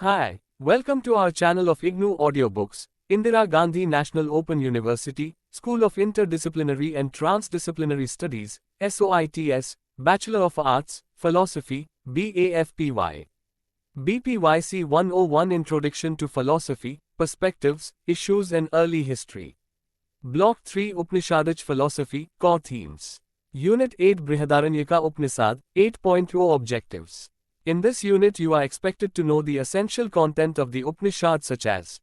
Hi, welcome to our channel of IGNOU audiobooks, Indira Gandhi National Open University, School of Interdisciplinary and Trans-Disciplinary Studies, SOITS, Bachelor of Arts, Philosophy, BAFPY. BPYC 101 Introduction to Philosophy, Perspectives, Issues and Early History. Block-3 Upanishadic Philosophy, Core Themes. Unit-8 Brhadaranyaka Upanisad, 8.0 Objectives. In this unit you are expected to know the essential content of the Upanishad such as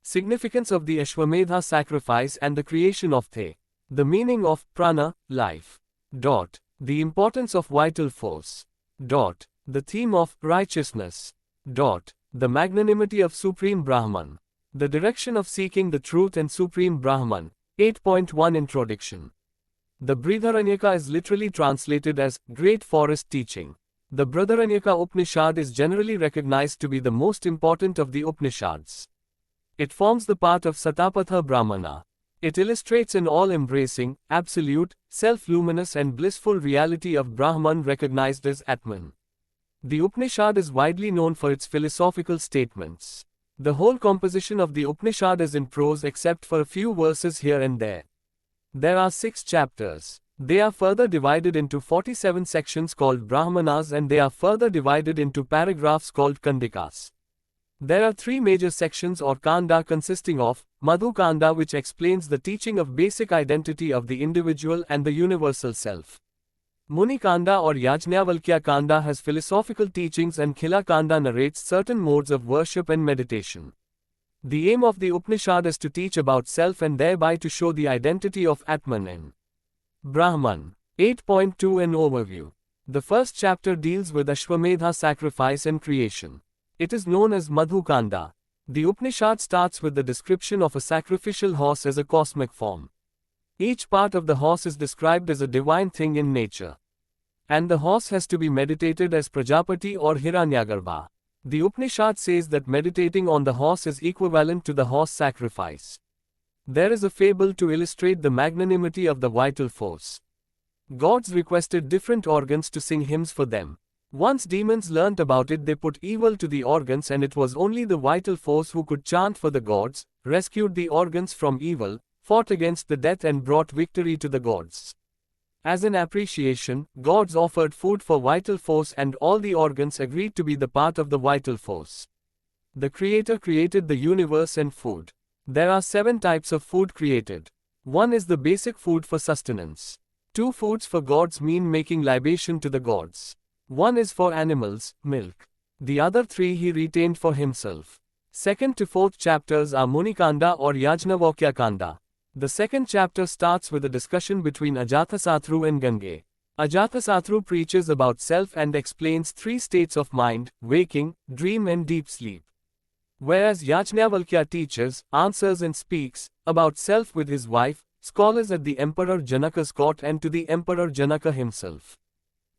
significance of the Ashwamedha sacrifice and the creation of The, the meaning of prana, life. The importance of vital force. The theme of righteousness. The magnanimity of Supreme Brahman. The direction of seeking the truth and Supreme Brahman. 8.1 Introduction. The Brhadaranyaka is literally translated as Great Forest Teaching. The Brhadaranyaka Upanishad is generally recognized to be the most important of the Upanishads. It forms the part of Satapatha Brahmana. It illustrates an all-embracing, absolute, self-luminous and blissful reality of Brahman recognized as Atman. The Upanishad is widely known for its philosophical statements. The whole composition of the Upanishad is in prose except for a few verses here and there. There are 6 chapters. They are further divided into 47 sections called Brahmanas and they are further divided into paragraphs called Kandikas. There are 3 major sections or Kanda consisting of Madhu Kanda, which explains the teaching of basic identity of the individual and the universal self. Muni Kanda or Yajnavalkya Kanda has philosophical teachings and Khila Kanda narrates certain modes of worship and meditation. The aim of the Upanishad is to teach about self and thereby to show the identity of Atman in Brahman. 8.2 An overview. The first chapter deals with Ashwamedha sacrifice and creation. It is known as Madhu Kanda. The Upanishad starts with the description of a sacrificial horse as a cosmic form. Each part of the horse is described as a divine thing in nature. And the horse has to be meditated as Prajapati or Hiranyagarbha. The Upanishad says that meditating on the horse is equivalent to the horse sacrifice. There is a fable to illustrate the magnanimity of the vital force. Gods requested different organs to sing hymns for them. Once demons learnt about it, they put evil to the organs, and it was only the vital force who could chant for the gods, rescued the organs from evil, fought against the death and brought victory to the gods. As an appreciation, gods offered food for vital force and all the organs agreed to be the part of the vital force. The Creator created the universe and food. There are 7 types of food created. 1 is the basic food for sustenance. 2 foods for gods mean making libation to the gods. 1 is for animals, milk. The other 3 he retained for himself. 2nd to 4th chapters are Munikanda or Yajnavalkya Kanda. The 2nd chapter starts with a discussion between Ajatasatru and Gange. Ajatasatru preaches about self and explains 3 states of mind, waking, dream and deep sleep. Whereas Yajnavalkya teaches, answers and speaks about self with his wife, scholars at the Emperor Janaka's court and to the Emperor Janaka himself.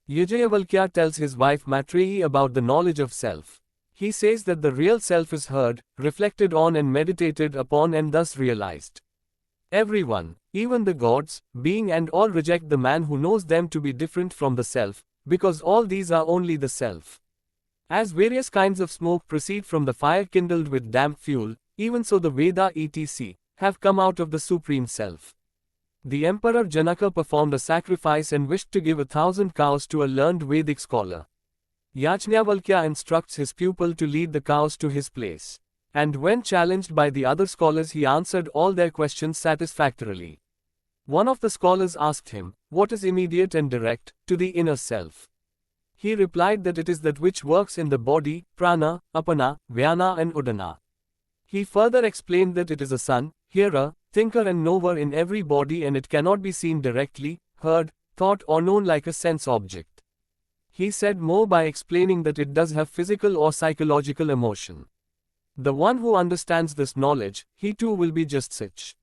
Yajayavalkya tells his wife Maitreyi about the knowledge of self. He says that the real self is heard, reflected on and meditated upon and thus realized. Everyone, even the gods, being and all reject the man who knows them to be different from the self, because all these are only the self. As various kinds of smoke proceed from the fire kindled with damp fuel, even so the Veda etc. have come out of the Supreme Self. The Emperor Janaka performed a sacrifice and wished to give 1,000 cows to a learned Vedic scholar. Yajnavalkya instructs his pupil to lead the cows to his place. And when challenged by the other scholars, he answered all their questions satisfactorily. One of the scholars asked him, "What is immediate and direct, to the inner self?" He replied that it is that which works in the body, prana, apana, vyana and udana. He further explained that it is a sun, hearer, thinker and knower in every body and it cannot be seen directly, heard, thought or known like a sense object. He said more by explaining that it does have physical or psychological emotion. The one who understands this knowledge, he too will be just such.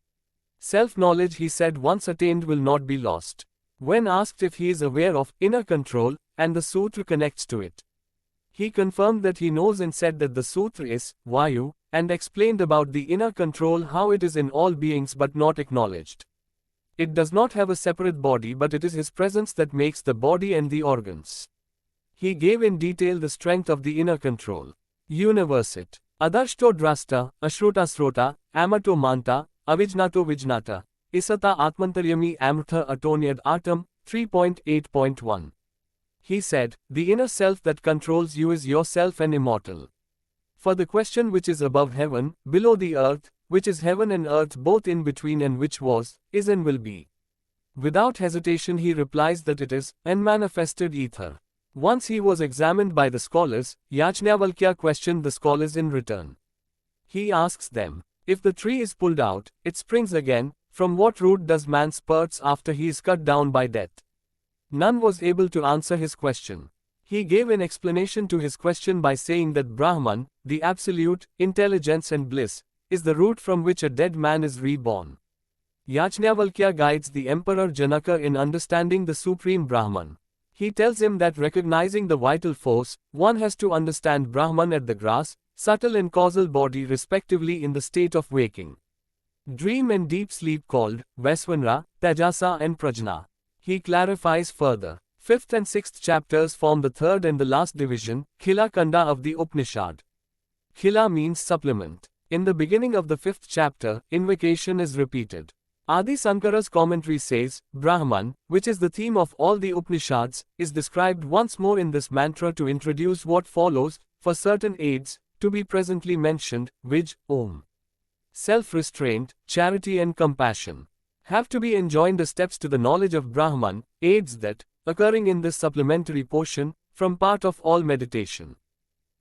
Self-knowledge, he said, once attained will not be lost. When asked if he is aware of inner control, and the sutra connects to it, he confirmed that he knows and said that the sutra is Vayu, and explained about the inner control, how it is in all beings but not acknowledged. It does not have a separate body, but it is his presence that makes the body and the organs. He gave in detail the strength of the inner control. Universit. Adarshto drasta, Ashruta srota, Amato manta, Avijnato vijnata. Isata atmantaryami amrtha atonyad atam. 3.8.1. He said, the inner self that controls you is yourself and immortal. For the question which is above heaven, below the earth, which is heaven and earth both in between and which was, is and will be. Without hesitation he replies that it is, and manifested ether. Once he was examined by the scholars, Yajnavalkya questioned the scholars in return. He asks them, if the tree is pulled out, it springs again, from what root does man spurts after he is cut down by death? None was able to answer his question. He gave an explanation to his question by saying that Brahman, the absolute, intelligence and bliss, is the root from which a dead man is reborn. Yajnavalkya guides the Emperor Janaka in understanding the Supreme Brahman. He tells him that recognizing the vital force, one has to understand Brahman at the grass, subtle and causal body respectively in the state of waking. Dream and deep sleep called Vaisvanra, Tajasa and Prajna. He clarifies further. 5th and 6th chapters form the third and the last division, Khila Kanda of the Upanishad. Khila means supplement. In the beginning of the 5th chapter, invocation is repeated. Adi Sankara's commentary says, Brahman, which is the theme of all the Upanishads, is described once more in this mantra to introduce what follows, for certain aids, to be presently mentioned, Vij, Om. Self-restraint, charity and compassion have to be enjoined as steps to the knowledge of Brahman, aids that, occurring in this supplementary portion, from part of all meditation.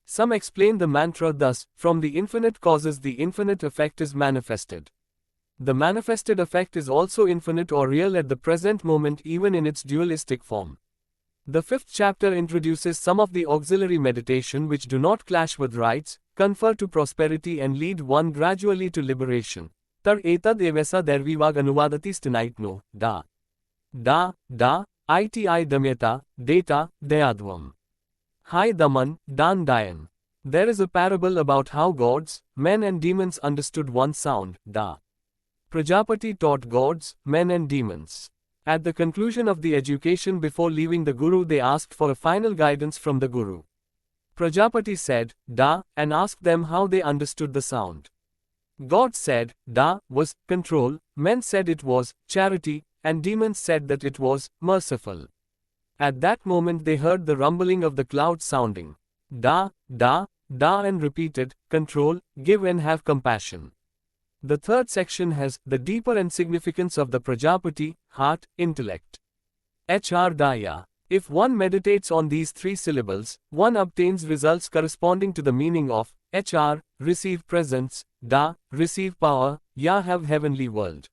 Some explain the mantra thus, from the infinite causes the infinite effect is manifested. The manifested effect is also infinite or real at the present moment even in its dualistic form. The 5th chapter introduces some of the auxiliary meditation which do not clash with rites, confer to prosperity and lead one gradually to liberation. Tar etad evesa dervivag anuvadati stinaitno, da. Iti damyata, data, dayadvam. Hai daman, dan dayan. There is a parable about how gods, men and demons understood one sound, da. Prajapati taught gods, men and demons. At the conclusion of the education before leaving the Guru they asked for a final guidance from the Guru. Prajapati said, Da, and asked them how they understood the sound. God said, Da, was, control, men said it was, charity, and demons said that it was, merciful. At that moment they heard the rumbling of the clouds sounding, Da, and repeated, control, give and have compassion. The third section has the deeper and significance of the Prajapati, heart, intellect. Hr Daya. If one meditates on these three syllables, one obtains results corresponding to the meaning of Hr, receive presence, Da, receive power, Ya, have heavenly world.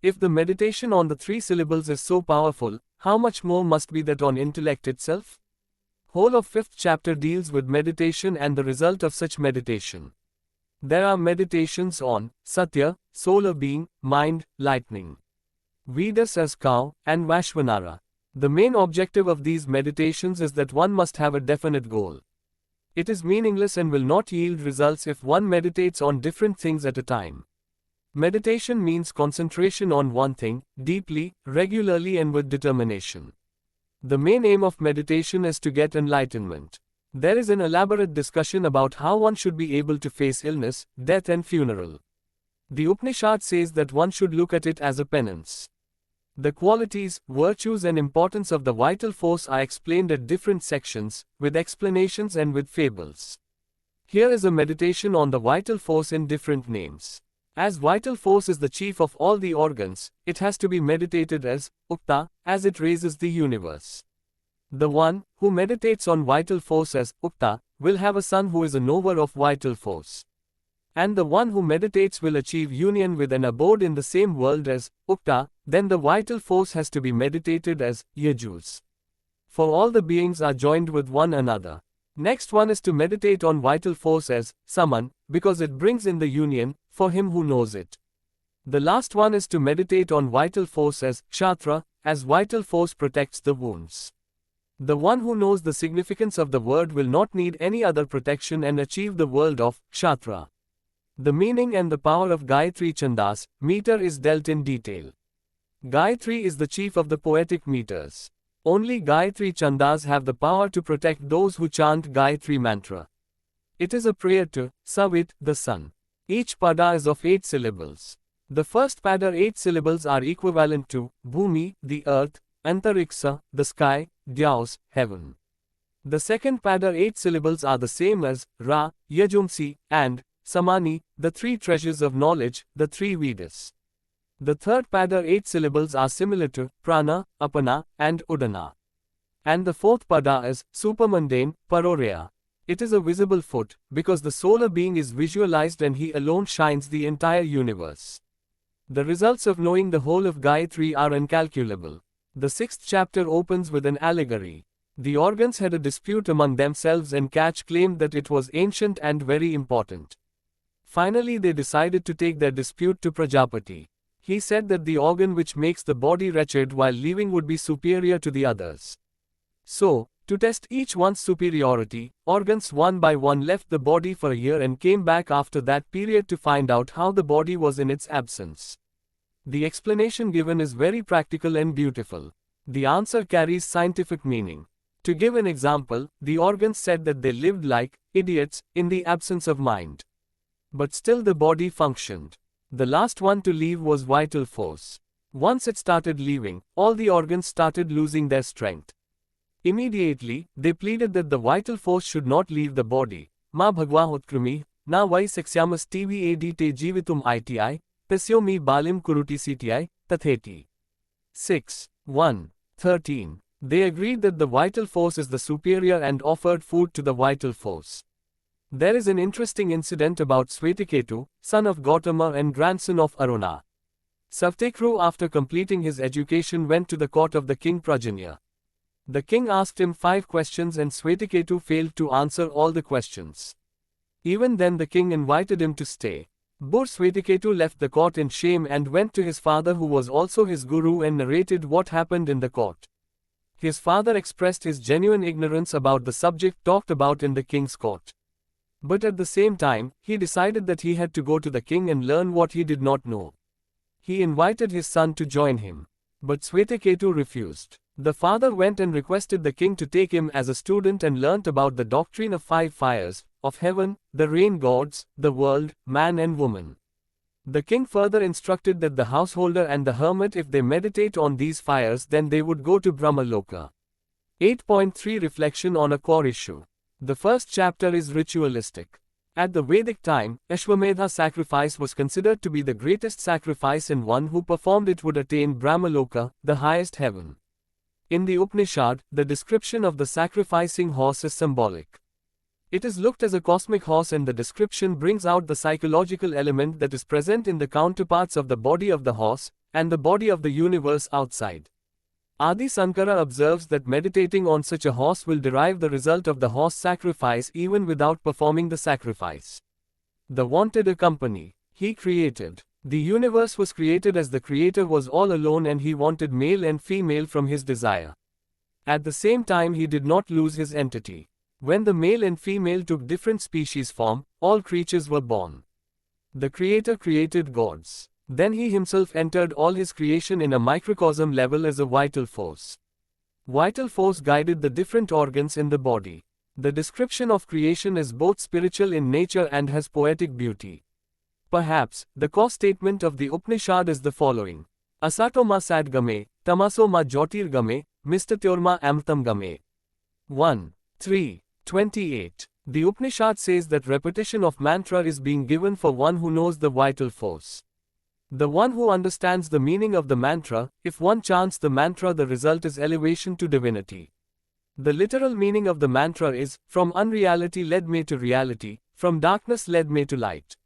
If the meditation on the three syllables is so powerful, how much more must be that on intellect itself? Whole of 5th chapter deals with meditation and the result of such meditation. There are meditations on Satya, solar being, mind, lightning. Vedas as cow, and Vashvanara. The main objective of these meditations is that one must have a definite goal. It is meaningless and will not yield results if one meditates on different things at a time. Meditation means concentration on one thing, deeply, regularly and with determination. The main aim of meditation is to get enlightenment. There is an elaborate discussion about how one should be able to face illness, death and funeral. The Upanishad says that one should look at it as a penance. The qualities, virtues and importance of the vital force are explained at different sections, with explanations and with fables. Here is a meditation on the vital force in different names. As vital force is the chief of all the organs, it has to be meditated as Ukta, as it raises the universe. The one who meditates on vital force as Ukta will have a son who is a knower of vital force. And the one who meditates will achieve union with an abode in the same world as Ukta, then the vital force has to be meditated as Yajus. For all the beings are joined with one another. Next one is to meditate on vital force as Saman, because it brings in the union, for him who knows it. The last one is to meditate on vital force as Kshatriya, as vital force protects the wounds. The one who knows the significance of the word will not need any other protection and achieve the world of Kshatriya. The meaning and the power of Gayatri Chandas, meter is dealt in detail. Gayatri is the chief of the poetic meters. Only Gayatri Chandas have the power to protect those who chant Gayatri mantra. It is a prayer to Savit, the sun. Each pada is of 8 syllables. The first pada 8 syllables are equivalent to Bhumi, the earth, Antariksa, the sky, Dyaus, heaven. The second pada 8 syllables are the same as Ra, Yajumsi, and Samani, the 3 treasures of knowledge, the 3 Vedas. The third pada 8 syllables are similar to Prana, Apana, and Udana. And the fourth pada is supermundane, Paroreya. It is a visible foot, because the solar being is visualized and he alone shines the entire universe. The results of knowing the whole of Gayatri are incalculable. The 6th chapter opens with an allegory. The organs had a dispute among themselves and Catch claimed that it was ancient and very important. Finally they decided to take their dispute to Prajapati. He said that the organ which makes the body wretched while living would be superior to the others. So, to test each one's superiority, organs one by one left the body for a year and came back after that period to find out how the body was in its absence. The explanation given is very practical and beautiful. The answer carries scientific meaning. To give an example, the organs said that they lived like idiots in the absence of mind. But still the body functioned. The last one to leave was vital force. Once it started leaving, all the organs started losing their strength. Immediately, they pleaded that the vital force should not leave the body. Ma bhagvahotkrumi, na vai seksyamas tvad te jivitum iti, pesyomi balim kuruti cti, tatheti. 6. 1. 13. They agreed that the vital force is the superior and offered food to the vital force. There is an interesting incident about Svetiketu, son of Gautama and grandson of Aruna. Savtekru after completing his education went to the court of the king Prajanya. The king asked him 5 questions and Svetiketu failed to answer all the questions. Even then the king invited him to stay. Bur Svetiketu left the court in shame and went to his father who was also his guru and narrated what happened in the court. His father expressed his genuine ignorance about the subject talked about in the king's court. But at the same time, he decided that he had to go to the king and learn what he did not know. He invited his son to join him. But Svetiketu refused. The father went and requested the king to take him as a student and learnt about the doctrine of 5 fires, of heaven, the rain gods, the world, man and woman. The king further instructed that the householder and the hermit, if they meditate on these fires, then they would go to Brahmaloka. 8.3 Reflection on a core issue. The first chapter is ritualistic. At the Vedic time, Ashwamedha sacrifice was considered to be the greatest sacrifice and one who performed it would attain Brahmaloka, the highest heaven. In the Upanishad, the description of the sacrificing horse is symbolic. It is looked as a cosmic horse and the description brings out the psychological element that is present in the counterparts of the body of the horse, and the body of the universe outside. Adi Sankara observes that meditating on such a horse will derive the result of the horse sacrifice even without performing the sacrifice. The wanted a company. He created. The universe was created as the creator was all alone and he wanted male and female from his desire. At the same time he did not lose his entity. When the male and female took different species form, all creatures were born. The creator created gods. Then he himself entered all his creation in a microcosm level as a vital force. Vital force guided the different organs in the body. The description of creation is both spiritual in nature and has poetic beauty. Perhaps, the core statement of the Upanishad is the following. Asato ma sadgame, tamaso ma jyotirgame, mistatyorma amtam game. 1. 3. 28. The Upanishad says that repetition of mantra is being given for one who knows the vital force. The one who understands the meaning of the mantra, if one chants the mantra, the result is elevation to divinity. The literal meaning of the mantra is, from unreality led me to reality, from darkness led me to light.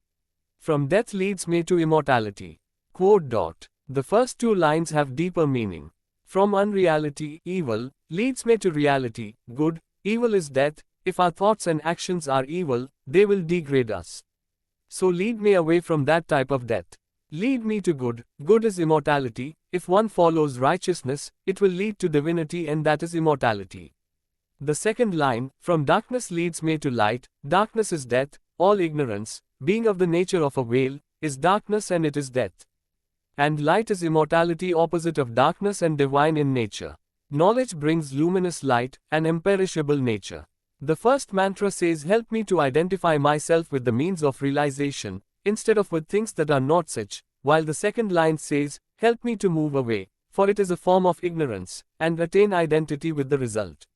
From death leads me to immortality. Quote. The first 2 lines have deeper meaning. From unreality, evil, leads me to reality, good, evil is death. If our thoughts and actions are evil, they will degrade us. So lead me away from that type of death. Lead me to good, good is immortality. If one follows righteousness, it will lead to divinity and that is immortality. The second line, from darkness leads me to light, darkness is death, all ignorance, being of the nature of a veil, is darkness and it is death. And light is immortality opposite of darkness and divine in nature. Knowledge brings luminous light, an imperishable nature. The first mantra says, help me to identify myself with the means of realization, instead of with things that are not such, while the second line says, help me to move away, for it is a form of ignorance, and attain identity with the result.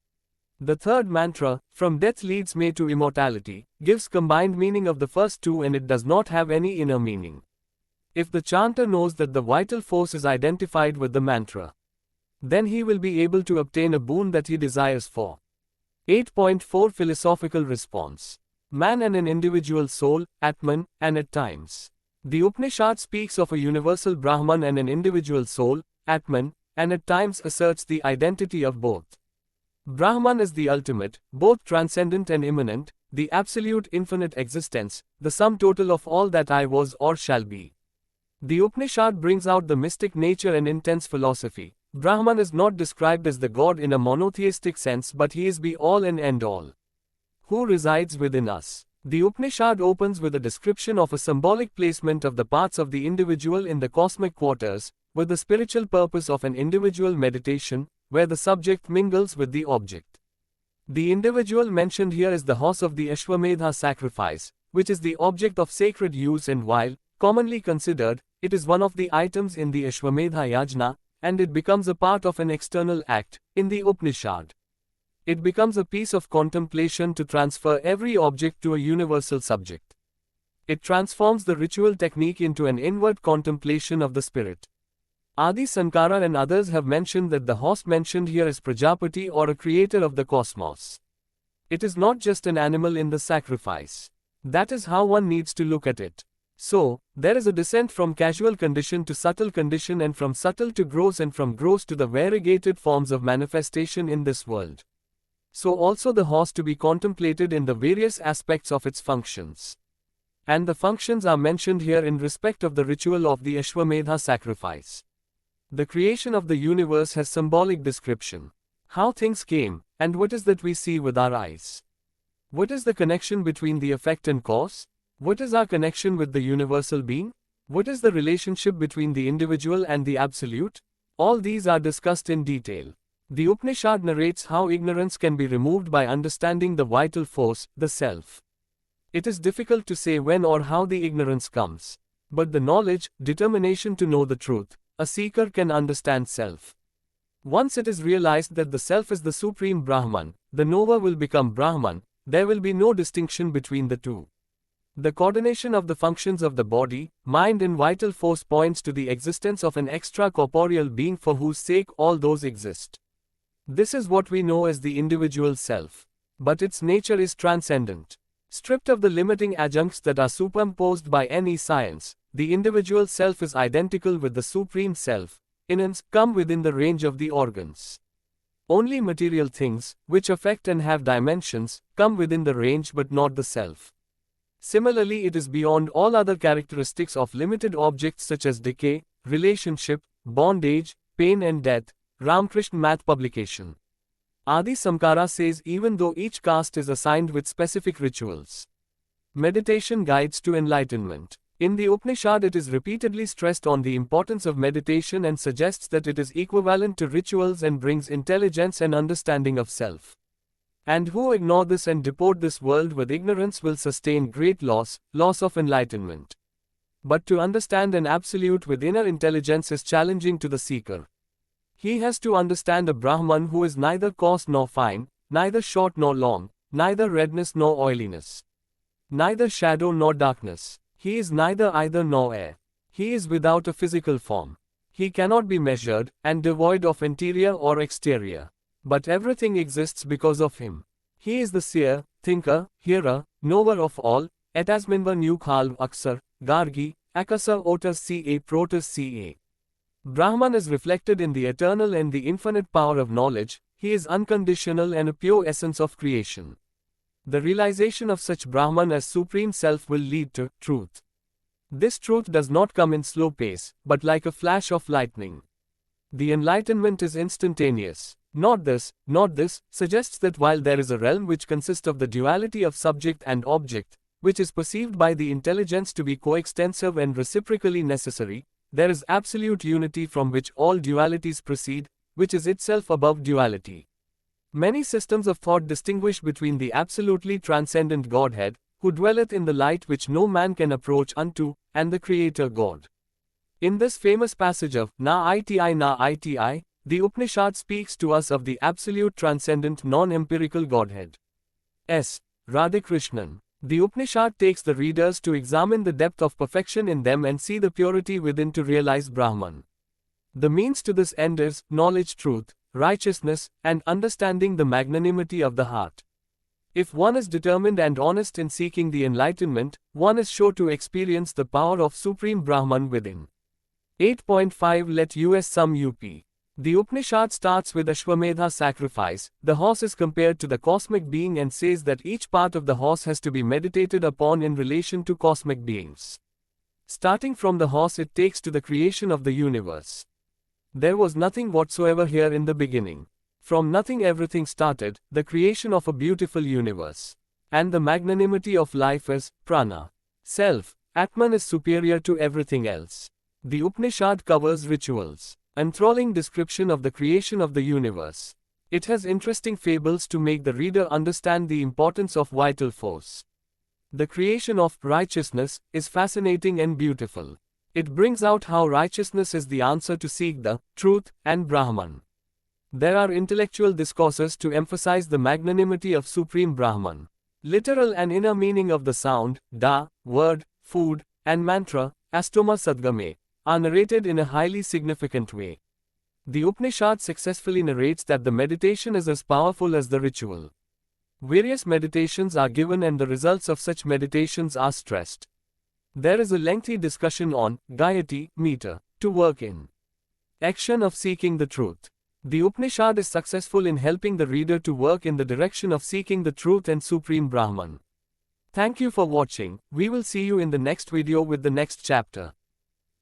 The third mantra, from death leads me to immortality, gives combined meaning of the first two, and it does not have any inner meaning. If the chanter knows that the vital force is identified with the mantra, then he will be able to obtain a boon that he desires for. 8.4 Philosophical response. Man and an individual soul, Atman, and at times. The Upanishad speaks of a universal Brahman and an individual soul, Atman, and at times asserts the identity of both. Brahman is the ultimate, both transcendent and immanent, the absolute infinite existence, the sum total of all that I was or shall be. The Upanishad brings out the mystic nature and intense philosophy. Brahman is not described as the God in a monotheistic sense, but he is be all and end all, who resides within us. The Upanishad opens with a description of a symbolic placement of the parts of the individual in the cosmic quarters, with the spiritual purpose of an individual meditation, where the subject mingles with the object. The individual mentioned here is the horse of the Ashwamedha sacrifice, which is the object of sacred use, and while commonly considered, it is one of the items in the Ashwamedha yajna, and it becomes a part of an external act, in the Upanishad. It becomes a piece of contemplation to transfer every object to a universal subject. It transforms the ritual technique into an inward contemplation of the spirit. Adi Sankara and others have mentioned that the horse mentioned here is Prajapati, or a creator of the cosmos. It is not just an animal in the sacrifice. That is how one needs to look at it. So, there is a descent from casual condition to subtle condition, and from subtle to gross, and from gross to the variegated forms of manifestation in this world. So also the horse to be contemplated in the various aspects of its functions. And the functions are mentioned here in respect of the ritual of the Ashwamedha sacrifice. The creation of the universe has symbolic description. How things came, and what is that we see with our eyes? What is the connection between the effect and cause? What is our connection with the universal being? What is the relationship between the individual and the absolute? All these are discussed in detail. The Upanishad narrates how ignorance can be removed by understanding the vital force, the self. It is difficult to say when or how the ignorance comes. But the knowledge, determination to know the truth, a seeker can understand self. Once it is realized that the self is the supreme Brahman, the knower will become Brahman, there will be no distinction between the two. The coordination of the functions of the body, mind and vital force points to the existence of an extra-corporeal being for whose sake all those exist. This is what we know as the individual self. But its nature is transcendent. Stripped of the limiting adjuncts that are superimposed by any science, the individual self is identical with the supreme self, innance, come within the range of the organs. Only material things, which affect and have dimensions, come within the range but not the self. Similarly, it is beyond all other characteristics of limited objects such as decay, relationship, bondage, pain and death. Ramakrishna Math Publication. Adi Sankara says even though each caste is assigned with specific rituals, meditation guides to enlightenment. In the Upanishad it is repeatedly stressed on the importance of meditation and suggests that it is equivalent to rituals and brings intelligence and understanding of self. And who ignore this and deport this world with ignorance will sustain great loss of enlightenment. But to understand an absolute with inner intelligence is challenging to the seeker. He has to understand a Brahman who is neither coarse nor fine, neither short nor long, neither redness nor oiliness, neither shadow nor darkness. He is neither either nor air. He is without a physical form. He cannot be measured, and devoid of interior or exterior. But everything exists because of him. He is the seer, thinker, hearer, knower of all, etasminva nu khalv aksar, gargi, akasa otas ca protas ca. Brahman is reflected in the eternal and the infinite power of knowledge. He is unconditional and a pure essence of creation. The realization of such Brahman as Supreme Self will lead to truth. This truth does not come in slow pace, but like a flash of lightning. The enlightenment is instantaneous. Not this, suggests that while there is a realm which consists of the duality of subject and object, which is perceived by the intelligence to be coextensive and reciprocally necessary, there is absolute unity from which all dualities proceed, which is itself above duality. Many systems of thought distinguish between the absolutely transcendent Godhead, who dwelleth in the light which no man can approach unto, and the Creator God. In this famous passage of Na Iti Na Iti, the Upanishad speaks to us of the absolute transcendent non-empirical Godhead. S. Radhakrishnan. The Upanishad takes the readers to examine the depth of perfection in them and see the purity within to realize Brahman. The means to this end is knowledge, truth, righteousness, and understanding the magnanimity of the heart. If one is determined and honest in seeking the enlightenment, one is sure to experience the power of Supreme Brahman within. 8.5 Let us sum up. The Upanishad starts with Ashwamedha sacrifice. The horse is compared to the cosmic being and says that each part of the horse has to be meditated upon in relation to cosmic beings. Starting from the horse, it takes to the creation of the universe. There was nothing whatsoever here in the beginning. From nothing everything started, the creation of a beautiful universe. And the magnanimity of life is prana. Self, Atman, is superior to everything else. The Upanishad covers rituals. Enthralling description of the creation of the universe. It has interesting fables to make the reader understand the importance of vital force. The creation of righteousness is fascinating and beautiful. It brings out how righteousness is the answer to seek the truth and Brahman. There are intellectual discourses to emphasize the magnanimity of Supreme Brahman. Literal and inner meaning of the sound, da, word, food, and mantra, astoma sadgame, are narrated in a highly significant way. The Upanishad successfully narrates that the meditation is as powerful as the ritual. Various meditations are given and the results of such meditations are stressed. There is a lengthy discussion on Gayati, meter, to work in. Action of seeking the truth. The Upanishad is successful in helping the reader to work in the direction of seeking the truth and Supreme Brahman. Thank you for watching. We will see you in the next video with the next chapter.